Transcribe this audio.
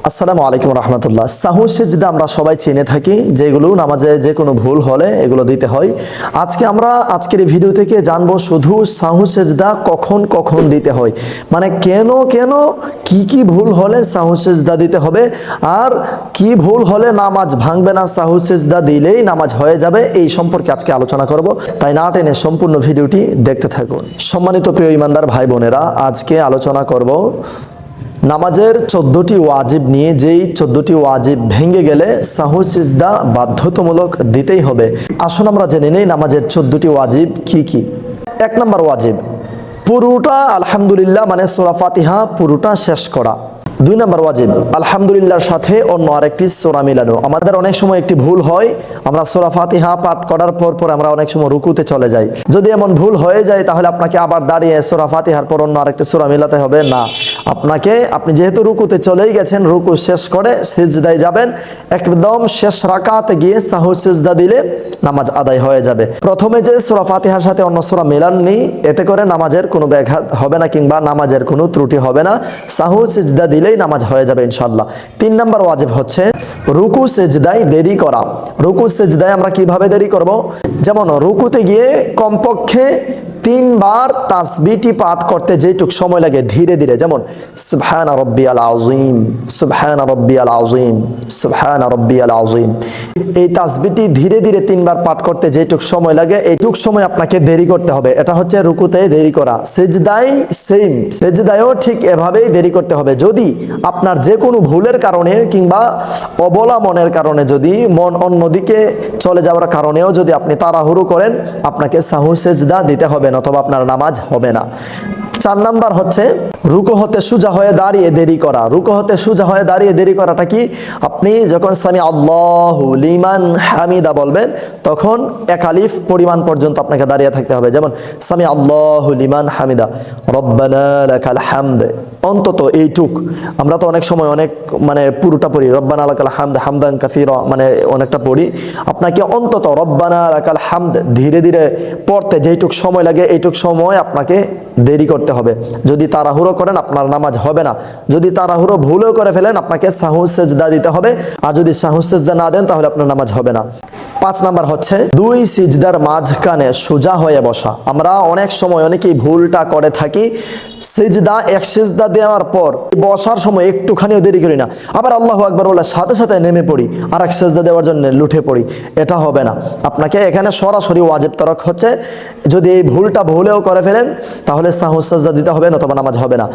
আসসালামু আলাইকুম রহমতুল্লাহ। সাহু সেজদা আমরা সবাই চিনে থাকি, যেগুলো নামাজে যে কোনো ভুল হলে এগুলো দিতে হয়। আজকের এই ভিডিও থেকে জানবো শুধু সাহু সেজদা কখন কখন দিতে হয়, মানে কেন কি ভুল হলে সাহু সেজদা দিতে হবে, আর কি ভুল হলে নামাজ ভাঙবে না, সাহু সেজদা দিলেই নামাজ হয়ে যাবে। এই সম্পর্কে আজকে আলোচনা করব, তাই না টেনে সম্পূর্ণ ভিডিওটি দেখতে থাকুন। সম্মানিত প্রিয় ইমানদার ভাই বোনেরা, আজকে আলোচনা করব নামাজের 14টি ওয়াজিব নিয়ে, যেই 14টি ওয়াজিব ভেঙে গেলে সাহু সিজদা বাধ্যতামূলক দিতেই হবে। আসুন আমরা জেনে নেই নামাজের 14টি ওয়াজিব কি কি। 1 নম্বর ওয়াজিব, পুরোটা আলহামদুলিল্লাহ মানে সূরা ফাতিহা পুরোটা শেষ করা। 2 নম্বর ওয়াজিব, আলহামদুলিল্লাহর সাথে অন্য আরেকটি সূরা মিলানো। আমাদের অনেক সময় একটি ভুল হয়, আমরা সূরা ফাতিহা পাঠ করার পর আমরা অনেক সময় রুকুতে চলে যাই। যদি এমন ভুল হয়ে যায় তাহলে আপনাকে আবার দাঁড়িয়ে সূরা ফাতিহার পর অন্য আরেকটি সূরা মিলাতে হবে না। আপনি যেহেতু রুকুতে চলেই গেছেন, রুকু শেষ করে সিজদায় যাবেন, একদম শেষ রাকাতে গিয়ে সাহু সিজদা দিলে নামাজ আদায় হয়ে যাবে। প্রথমে যে সূরা ফাতিহার সাথে অন্য সূরা মেলাননি, এতে করে নামাজের কোনো ব্যাঘাত হবে না কিংবা নামাজের কোনো ত্রুটি হবে না। সাহু সিজদা দিলেই নামাজ হয়ে যাবে ইনশাআল্লাহ। 3 নম্বর ওয়াজিব হচ্ছে রুকু সিজদায় দেরি করা। রুকু সিজদায় আমরা কিভাবে দেরি করব? যেমন রুকুতে গিয়ে কমপক্ষে 3 বার তাসবিহটি পাঠ করতে যেটুক সময় লাগে ধীরে ধীরে, যেমন সুবহানা রাব্বিয়াল আযীম, সুবহানা রাব্বিয়াল আযীম, সুবহানা রাব্বিয়াল আযীম। এই তাসবিহটি ধীরে ধীরে 3 বার পাঠ করতে যেটুক সময় লাগে, এইটুক সময় আপনাকে দেরি করতে হবে। এটা হচ্ছে রুকুতে দেরি করা। সিজদায় সেম, সিজদায়ও ঠিক এভাবেই দেরি করতে হবে। যদি আপনার যে কোনো ভুলের কারণে কিংবা অবলা মনের কারণে, যদি মন অন্যদিকে চলে যাওয়ার কারণেও যদি আপনি তাড়াহুড়ো করেন, আপনাকে সাহু সিজদা দিতে হবে, অথবা আপনার নামাজ হবে না। 4 নাম্বার হচ্ছে রুকু হতে সোজা হয়ে দাঁড়িয়ে দেরি করা। রুকু হতে সোজা হয়ে দাঁড়িয়ে দেরি করাটা কি? আপনি যখন সামি আল্লাহু লিমান হামিদা বলবেন, তখন 1 আলিফ পরিমাণ পর্যন্ত আপনাকে দাঁড়িয়ে থাকতে হবে। যেমন সামি আল্লাহু লিমান হামিদা রব্বানা লাকাল হামদ, অন্তত এইটুক। আমরা তো অনেক সময় মানে পুরোটা পড়ি, রব্বানা লাকাল হামদ হামদান কাসীরা, মানে অনেকটা পড়ি। আপনাকে অন্তত রব্বানা লাকাল হামদ ধীরে ধীরে পড়তে যেটুক সময় লাগে, এইটুক সময় আপনাকে দেরি করতে হবে। যদি তাড়াহুড়ো করেন আপনার নামাজ হবে না। যদি তাড়াহুড়ো ভুলও করে ফেলেন, আপনাকে সাহু সিজদা দিতে হবে, আর যদি সাহু সিজদা না দেন তাহলে আপনার নামাজ হবে না। 5 নাম্বার হচ্ছে 2 সিজদার মাঝখানে সোজা হয়ে বসা। আমরা অনেক সময় অনেকেই ভুলটা করে থাকি, সিজদা 1 সিজদা দেওয়ার পর বসার সময় একটুখানিও দেরি করি না, আবার আল্লাহু আকবার বলে সাথে সাথে নেমে পড়ি, আর 1 সিজদা দেওয়ার জন্য লুঠে পড়ি। এটা হবে না। আপনাকে এখানে সরাসরি ওয়াজিব তরক হচ্ছে, যদি এই ভুলটা ভুলেও করে ফেলেন তাহলে সাহু সিজদা দিতে হবে, নতুবা নামাজ হবে না।